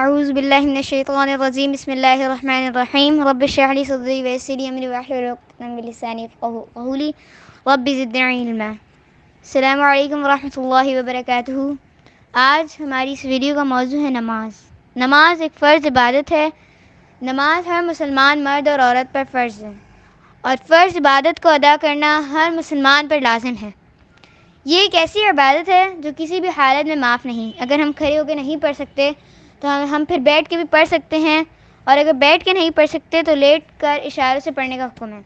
اعوذ باللہ من الشیطان الرجیم بسم اللہ الرحمن الرحیم رب اشرح لی صدری ویسر لی امری واحلل عقدۃ من لسانی یفقہوا قولی رب زدنی علما۔ السلام علیکم ورحمۃ اللہ وبرکاتہ۔ آج ہماری اس ویڈیو کا موضوع ہے نماز۔ نماز ایک فرض عبادت ہے۔ نماز ہر مسلمان مرد اور عورت پر فرض ہے، اور فرض عبادت کو ادا کرنا ہر مسلمان پر لازم ہے۔ یہ ایک ایسی عبادت ہے جو کسی بھی حالت میں معاف نہیں۔ اگر ہم کھڑے ہو کے نہیں پڑھ سکتے تو ہم پھر بیٹھ کے بھی پڑھ سکتے ہیں، اور اگر بیٹھ کے نہیں پڑھ سکتے تو لیٹ کر اشاروں سے پڑھنے کا حکم ہے۔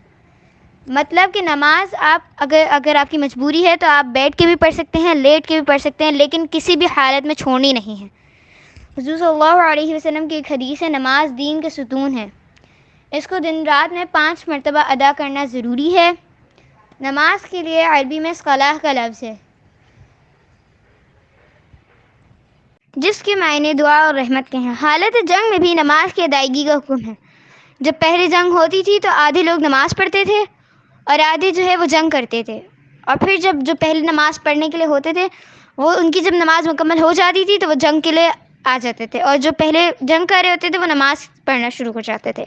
مطلب کہ نماز اگر آپ کی مجبوری ہے تو آپ بیٹھ کے بھی پڑھ سکتے ہیں، لیٹ کے بھی پڑھ سکتے ہیں، لیکن کسی بھی حالت میں چھوڑنی نہیں ہے۔ حضور صلی اللہ علیہ وسلم کی ایک حدیث ہے، نماز دین کے ستون ہے، اس کو دن رات میں 5 مرتبہ ادا کرنا ضروری ہے۔ نماز کے لیے عربی میں صلاح کا لفظ ہے، جس کے معنی دعا اور رحمت کے ہیں۔ حالت جنگ میں بھی نماز کی ادائیگی کا حکم ہے۔ جب پہلے جنگ ہوتی تھی تو آدھے لوگ نماز پڑھتے تھے اور آدھے وہ جنگ کرتے تھے، اور پھر جو پہلے نماز پڑھنے کے لیے ہوتے تھے وہ ان کی جب نماز مکمل ہو جاتی تھی تو وہ جنگ کے لیے آ جاتے تھے، اور جو پہلے جنگ کر رہے ہوتے تھے وہ نماز پڑھنا شروع ہو جاتے تھے۔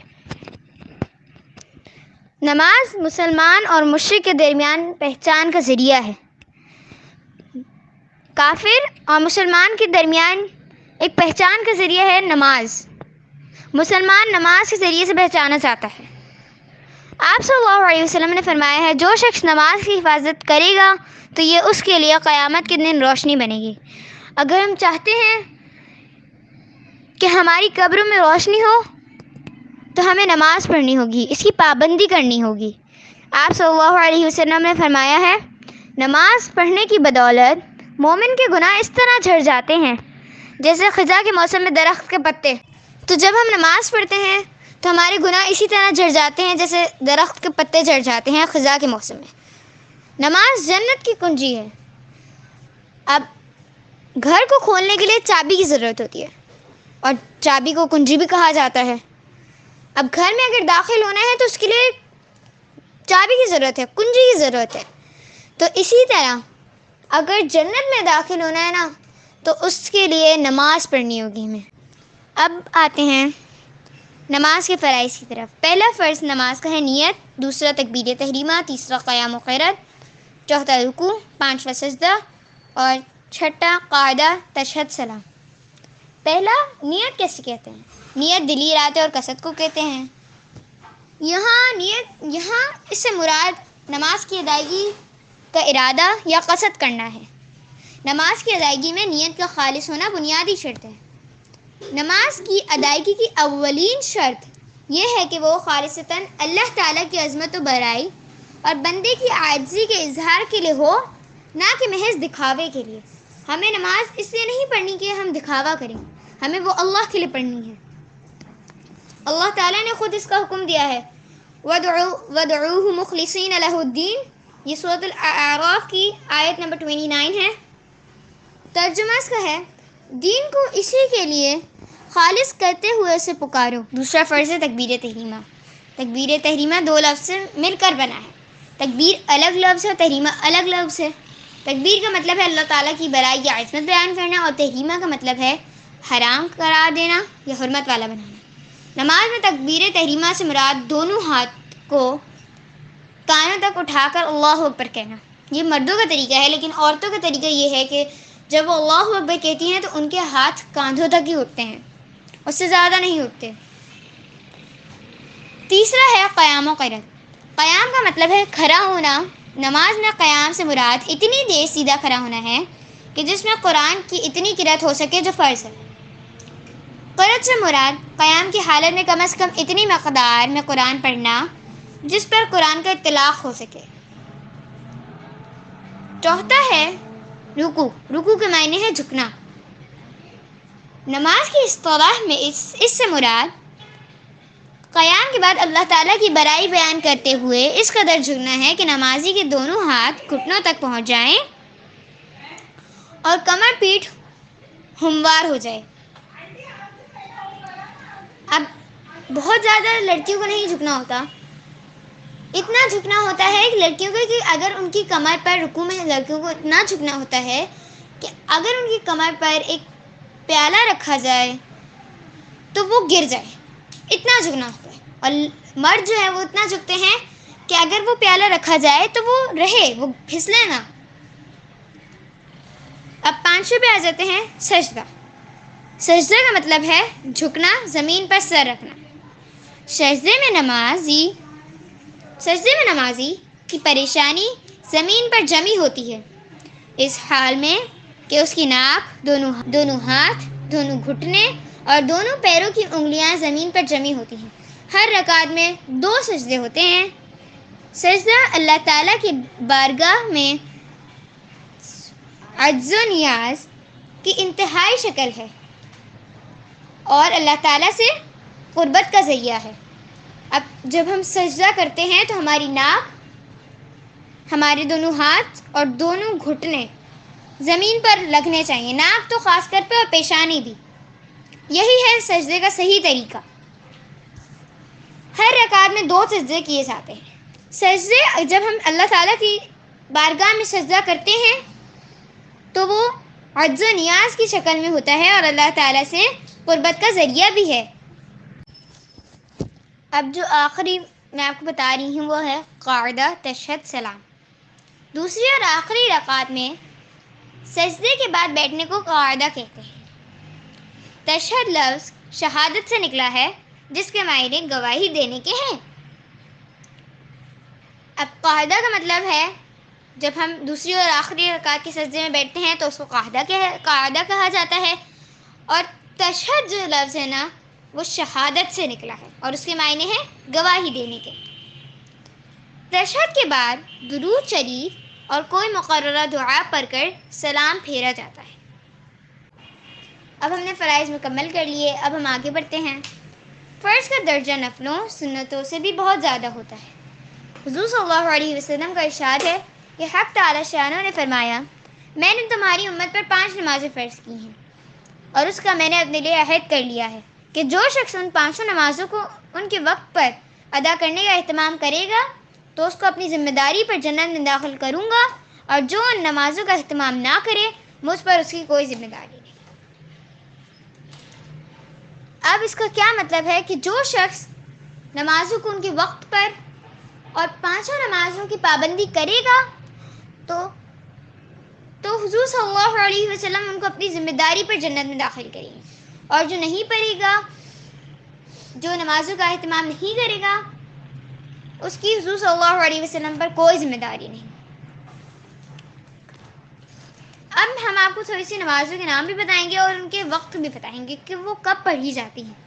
نماز مسلمان اور مشرک کے درمیان پہچان کا ذریعہ ہے۔ کافر اور مسلمان کے درمیان ایک پہچان کا ذریعہ ہے نماز۔ مسلمان نماز کے ذریعے سے پہچانا جاتا ہے۔ آپ صلی اللہ علیہ وسلم نے فرمایا ہے، جو شخص نماز کی حفاظت کرے گا تو یہ اس کے لیے قیامت کے دن روشنی بنے گی۔ اگر ہم چاہتے ہیں کہ ہماری قبروں میں روشنی ہو تو ہمیں نماز پڑھنی ہوگی، اس کی پابندی کرنی ہوگی۔ آپ صلی اللہ علیہ وسلم نے فرمایا ہے، نماز پڑھنے کی بدولت مومن کے گناہ اس طرح جھڑ جاتے ہیں جیسے خزاں کے موسم میں درخت کے پتے۔ تو جب ہم نماز پڑھتے ہیں تو ہمارے گناہ اسی طرح جھڑ جاتے ہیں جیسے درخت کے پتے جھڑ جاتے ہیں خزاں کے موسم میں۔ نماز جنت کی کنجی ہے۔ اب گھر کو کھولنے کے لیے چابی کی ضرورت ہوتی ہے، اور چابی کو کنجی بھی کہا جاتا ہے۔ اب گھر میں اگر داخل ہونا ہے تو اس کے لیے چابی کی ضرورت ہے، کنجی کی ضرورت ہے۔ تو اسی طرح اگر جنت میں داخل ہونا ہے نا تو اس کے لیے نماز پڑھنی ہوگی ہمیں۔ اب آتے ہیں نماز کے فرائض کی طرف۔ پہلا فرض نماز کا ہے نیت، دوسرا تکبیر تحریمہ، تیسرا قیام و قعود، چوتھا رکوع، پانچواں سجدہ، اور چھٹا قاعدہ تشہد سلام۔ پہلا نیت کیسے کہتے ہیں؟ نیت دلی ارادے اور قصد کو کہتے ہیں۔ یہاں اس سے مراد نماز کی ادائیگی کا ارادہ یا قصد کرنا ہے۔ نماز کی ادائیگی میں نیت کا خالص ہونا بنیادی شرط ہے۔ نماز کی ادائیگی کی اولین شرط یہ ہے کہ وہ خالصتاً اللہ تعالیٰ کی عظمت و بڑائی اور بندے کی عاجزی کے اظہار کے لیے ہو، نہ کہ محض دکھاوے کے لیے۔ ہمیں نماز اس لیے نہیں پڑھنی کہ ہم دکھاوا کریں، ہمیں وہ اللہ کے لیے پڑھنی ہے۔ اللہ تعالیٰ نے خود اس کا حکم دیا ہے، وَادْعُوهُ مُخْلِصِينَ لَهُ الدِّينَ۔ یہ سورۃ الاعراف کی آیت نمبر 29 ہے۔ ترجمہ اس کا ہے، دین کو اسی کے لیے خالص کرتے ہوئے اسے پکارو۔ دوسرا فرض ہے تکبیر تحریمہ۔ تکبیر تحریمہ 2 لفظ سے مل کر بنا ہے۔ تکبیر الگ لفظ ہے، تحریمہ الگ لفظ ہے۔ تکبیر کا مطلب ہے اللہ تعالیٰ کی بڑائی یا عظمت بیان کرنا، اور تحریمہ کا مطلب ہے حرام قرار دینا یا حرمت والا بنانا۔ نماز میں تکبیر تحریمہ سے مراد دونوں ہاتھ کو کانوں تک اٹھا کر اللہ اکبر کہنا۔ یہ مردوں کا طریقہ ہے، لیکن عورتوں کا طریقہ یہ ہے کہ جب وہ اللہ اکبر کہتی ہیں تو ان کے ہاتھ کاندھوں تک ہی اٹھتے ہیں، اس سے زیادہ نہیں اٹھتے۔ تیسرا ہے قیام و قعود۔ قیام کا مطلب ہے کھڑا ہونا۔ نماز میں قیام سے مراد اتنی دیر سیدھا کھڑا ہونا ہے کہ جس میں قرآن کی اتنی قرأت ہو سکے جو فرض ہے۔ قعود سے مراد قیام کی حالت میں کم از کم اتنی مقدار میں قرآن پڑھنا جس پر قرآن کا اطلاق ہو سکے۔ چوتھا ہے رکوع۔ رکوع کے معنی ہے جھکنا۔ نماز کی اصطلاح میں اس سے مراد قیام کے بعد اللہ تعالیٰ کی بڑائی بیان کرتے ہوئے اس قدر جھکنا ہے کہ نمازی کے دونوں ہاتھ گھٹنوں تک پہنچ جائیں اور کمر پیٹھ ہموار ہو جائے۔ اب بہت زیادہ لڑکیوں کو نہیں جھکنا ہوتا، اتنا جھکنا ہوتا ہے کہ لڑکیوں کو، کہ اگر ان کی کمر پر رکوع میں لڑکیوں کو اتنا جھکنا ہوتا ہے کہ اگر ان کی کمر پر ایک پیالہ رکھا جائے تو وہ گر جائے، اتنا جھکنا ہوتا ہے. اور مرد جو ہے وہ اتنا جھکتے ہیں کہ اگر وہ پیالہ رکھا جائے تو وہ رہے، وہ پھسلے نہ. اب 5 پہ آ جاتے ہیں سجدہ. سجدہ کا مطلب ہے جھکنا، زمین پر سر رکھنا. سجدے میں نمازی کی پریشانی زمین پر جمی ہوتی ہے، اس حال میں کہ اس کی ناک، دونوں ہاتھ، دونوں گھٹنے اور دونوں پیروں کی انگلیاں زمین پر جمی ہوتی ہیں. ہر رکعت میں 2 سجدے ہوتے ہیں. سجدہ اللہ تعالیٰ کی بارگاہ میں عجز و نیاز کی انتہائی شکل ہے اور اللہ تعالیٰ سے قربت کا ذریعہ ہے. اب جب ہم سجدہ کرتے ہیں تو ہماری ناک، ہمارے دونوں ہاتھ اور دونوں گھٹنے زمین پر لگنے چاہیے، ناک تو خاص کر پہ اور پیشانی بھی. یہی ہے سجدے کا صحیح طریقہ. ہر رکعت میں 2 سجدے کیے جاتے ہیں. سجدے جب ہم اللہ تعالیٰ کی بارگاہ میں سجدہ کرتے ہیں تو وہ عجز و نیاز کی شکل میں ہوتا ہے اور اللہ تعالیٰ سے قربت کا ذریعہ بھی ہے. اب جو آخری میں آپ کو بتا رہی ہوں وہ ہے قاعدہ تشہد سلام. دوسری اور آخری رکعت میں سجدے کے بعد بیٹھنے کو قاعدہ کہتے ہیں. تشہد لفظ شہادت سے نکلا ہے جس کے معنی گواہی دینے کے ہیں. اب قاعدہ کا مطلب ہے جب ہم دوسری اور آخری رکعت کے سجدے میں بیٹھتے ہیں تو اس کو قاعدہ کہا جاتا ہے. اور تشہد جو لفظ ہے نا وہ شہادت سے نکلا ہے اور اس کے معنی ہے گواہی دینے کے. تشہد کے بعد درود شریف اور کوئی مقررہ دعا پڑھ کر سلام پھیرا جاتا ہے. اب ہم نے فرائض مکمل کر لیے. اب ہم آگے بڑھتے ہیں. فرض کا درجہ نفلوں سنتوں سے بھی بہت زیادہ ہوتا ہے. حضور صلی اللہ علیہ وسلم کا ارشاد ہے کہ حق تعالی شانہ نے فرمایا، میں نے تمہاری امت پر 5 نمازیں فرض کی ہیں اور اس کا میں نے اپنے لیے عہد کر لیا ہے کہ جو شخص ان 5 نمازوں کو ان کے وقت پر ادا کرنے کا اہتمام کرے گا تو اس کو اپنی ذمہ داری پر جنت میں داخل کروں گا، اور جو ان نمازوں کا اہتمام نہ کرے مجھ پر اس کی کوئی ذمہ داری نہیں. اب اس کا کیا مطلب ہے کہ جو شخص نمازوں کو ان کے وقت پر اور 5 نمازوں کی پابندی کرے گا تو حضور صلی اللہ علیہ وسلم ان کو اپنی ذمہ داری پر جنت میں داخل کریں گے، اور جو نہیں پڑھے گا، جو نمازوں کا اہتمام نہیں کرے گا، اس کی حضور صلی اللہ علیہ وسلم پر کوئی ذمہ داری نہیں. اب ہم آپ کو تھوڑی سی نمازوں کے نام بھی بتائیں گے اور ان کے وقت بھی بتائیں گے کہ وہ کب پڑھی جاتی ہیں.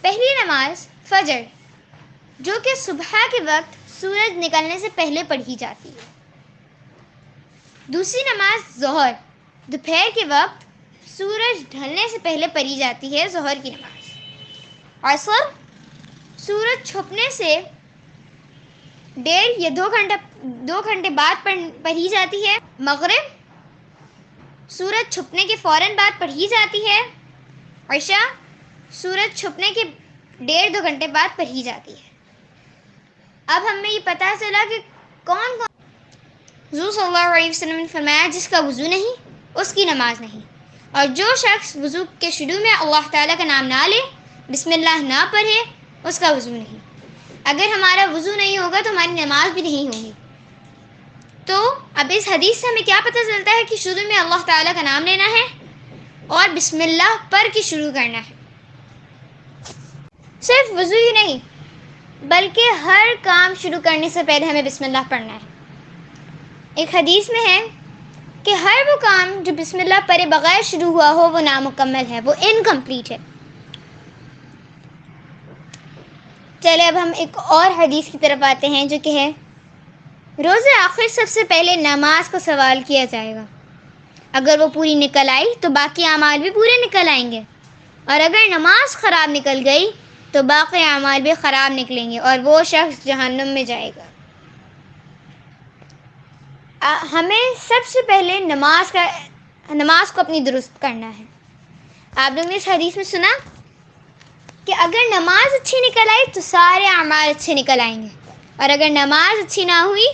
پہلی نماز فجر، جو کہ صبح کے وقت سورج نکلنے سے پہلے پڑھی جاتی ہے. دوسری نماز ظہر، دوپہر کے وقت سورج ڈھلنے سے پہلے پڑھی جاتی ہے، ظہر کی نماز. عصر، سورج چھپنے سے 1.5 یا 2 گھنٹے بعد پڑھی جاتی ہے. مغرب، سورج چھپنے کے فوراً بعد پڑھی جاتی ہے. عشاء، سورج چھپنے کے 1.5-2 گھنٹے بعد پڑھی جاتی ہے. اب ہمیں یہ پتہ چلا کہ کون حضور صلی اللہ علیہ وسلم نے فرمایا جس کا وضو نہیں اس کی نماز نہیں، اور جو شخص وضو کے شروع میں اللہ تعالیٰ کا نام نہ لے، بسم اللہ نہ پڑھے، اس کا وضو نہیں. اگر ہمارا وضو نہیں ہوگا تو ہماری نماز بھی نہیں ہوگی. تو اب اس حدیث سے ہمیں کیا پتہ چلتا ہے کہ شروع میں اللہ تعالیٰ کا نام لینا ہے اور بسم اللہ پڑھ کے شروع کرنا ہے. صرف وضو ہی نہیں بلکہ ہر کام شروع کرنے سے پہلے ہمیں بسم اللہ پڑھنا ہے. ایک حدیث میں ہے کہ ہر وہ کام جو بسم اللہ پڑھے بغیر شروع ہوا ہو وہ نامکمل ہے، وہ انکمپلیٹ ہے. چلے اب ہم ایک اور حدیث کی طرف آتے ہیں جو کہ ہے روز آخر سب سے پہلے نماز کا سوال کیا جائے گا. اگر وہ پوری نکل آئی تو باقی اعمال بھی پورے نکل آئیں گے، اور اگر نماز خراب نکل گئی تو باقی اعمال بھی خراب نکلیں گے اور وہ شخص جہنم میں جائے گا. ہمیں سب سے پہلے نماز کو اپنی درست کرنا ہے. آپ لوگوں نے اس حدیث میں سنا کہ اگر نماز اچھی نکل آئی تو سارے اعمال اچھے نکل آئیں گے، اور اگر نماز اچھی نہ ہوئی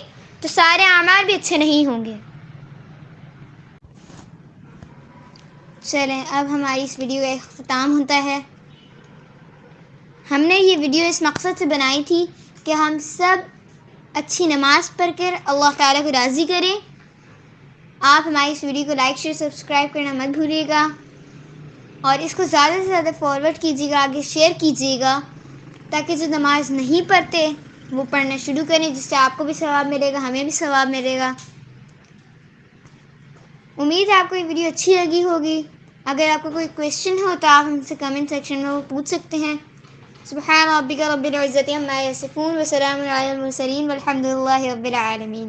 تو سارے اعمال بھی اچھے نہیں ہوں گے. چلیں اب ہماری اس ویڈیو کا اختتام ہوتا ہے. ہم نے یہ ویڈیو اس مقصد سے بنائی تھی کہ ہم سب اچھی نماز پڑھ کر اللہ تعالیٰ کو راضی کریں. آپ ہماری اس ویڈیو کو لائک شیئر سبسکرائب کرنا مت بھولیے گا اور اس کو زیادہ سے زیادہ فارورڈ کیجیے گا, آگے شیئر کیجیے گا تاکہ جو نماز نہیں پڑھتے وہ پڑھنا شروع کریں, جس سے آپ کو بھی ثواب ملے گا, ہمیں بھی ثواب ملے گا. امید ہے آپ کو یہ ویڈیو اچھی لگی ہوگی. اگر آپ کو کوئی کویسچن ہو تو آپ ہم سے کمنٹ سیکشن میں وہ پوچھ سکتے ہیں. سبحان ربک رب العزت عما یصفون وسلام علی المرسلین والحمد للہ رب العالمین.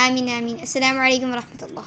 آمین آمین. السلام علیکم ورحمۃ اللہ.